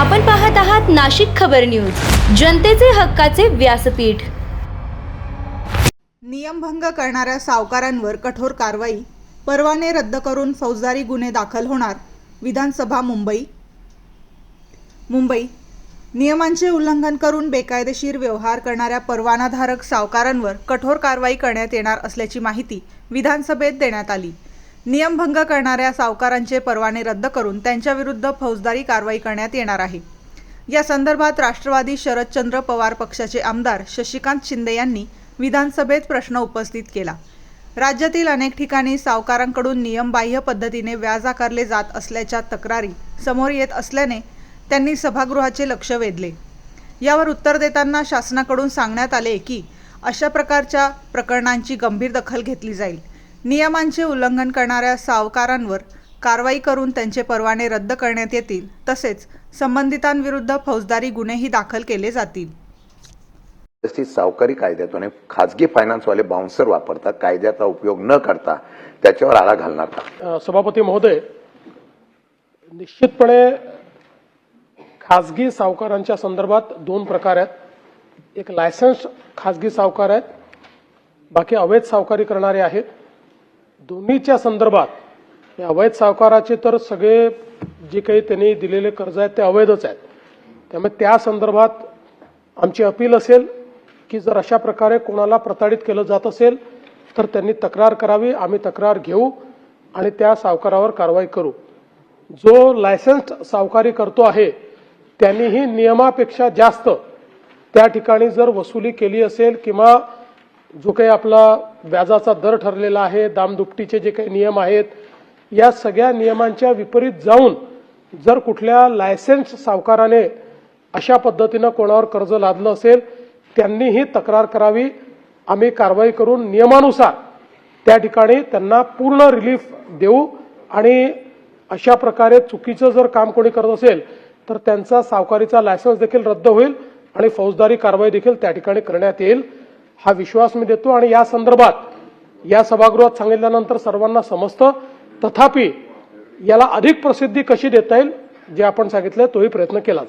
आपण पाहत आहात नाशिक खबर न्यूज, जनतेचे हक्काचे व्यासपीठ। नियमभंग करणाऱ्या सावकारांवर कठोर कारवाई, परवाने रद्द करून फौजदारी गुन्हे दाखल होणार। विधानसभा मुंबई नियमांचे उल्लंघन करून बेकायदेशीर व्यवहार करणाऱ्या परवानाधारक सावकारांवर कठोर कारवाई करण्यात येणार असल्याची माहिती विधानसभेत देण्यात आली। नियमभंग करणाऱ्या सावकारांचे परवाने रद्द करून त्यांच्याविरुद्ध फौजदारी कारवाई करण्यात येणार आहे। या संदर्भात राष्ट्रवादी शरदचंद्र पवार पक्षाचे आमदार शशिकांत शिंदे यांनी विधानसभेत प्रश्न उपस्थित केला। राज्यातील अनेक ठिकाणी सावकारांकडून नियमबाह्य पद्धतीने व्याज आकारले जात असल्याच्या तक्रारी समोर येत असल्याने त्यांनी सभागृहाचे लक्ष वेधले। यावर उत्तर देताना शासनाकडून सांगण्यात आले की अशा प्रकारच्या प्रकरणांची गंभीर दखल घेतली जाईल। नियमांचे उल्लंघन करणाऱ्या सावकारांवर कारवाई करून त्यांचे परवाने रद्द करण्यात येतील, तसेच संबंधितांविरुद्ध फौजदारी गुन्हेही दाखल केले जातील। सावकारी कायद्यातून खाजगी फायनान्सवाले बाउन्सर वापरतात, कायद्याचा उपयोग न करता त्याच्यावर आळा घालणार का? सभापती महोदय, निश्चितपणे खाजगी सावकारांच्या संदर्भात दोन प्रकार आहेत। एक लायसन्स खाजगी सावकार आहेत, बाकी अवैध सावकारी करणारे आहेत। दोन्हीच्या संदर्भात या अवैध सावकाराचे तर सगळे जे काही त्यांनी दिलेले कर्ज आहेत ते अवैधच आहेत। त्यामुळे त्या संदर्भात आमची अपील असेल की जर अशा प्रकारे कोणाला प्रताडित केलं जात असेल तर त्यांनी तक्रार करावी। आम्ही तक्रार घेऊ आणि त्या सावकारावर कारवाई करू। जो लायसन्स्ड सावकारी करतो आहे त्यांनीही नियमापेक्षा जास्त त्या ठिकाणी जर वसुली केली असेल किंवा जो काही आपला व्याजाचा दर ठरलेला आहे, दामदुपटीचे जे काही नियम आहेत, या सगळ्या नियमांच्या विपरीत जाऊन जर कुठल्या लायसन्स सावकाराने अशा पद्धतीनं कोणावर कर्ज लादलं असेल त्यांनीही तक्रार करावी। आम्ही कारवाई करून नियमानुसार त्या ठिकाणी त्यांना पूर्ण रिलीफ देऊ आणि अशा प्रकारे चुकीचं जर काम कोणी करत असेल तर त्यांचा सावकारीचा लायसन्स देखील रद्द होईल आणि फौजदारी कारवाई देखील त्या ठिकाणी करण्यात येईल, हा विश्वास मी देतो। आणि या संदर्भात या सभागृहात सांगितल्यानंतर सर्वांना समजतं, तथापि याला अधिक प्रसिद्धी कशी देता येईल जे आपण सांगितलं तोही प्रयत्न केला जाईल।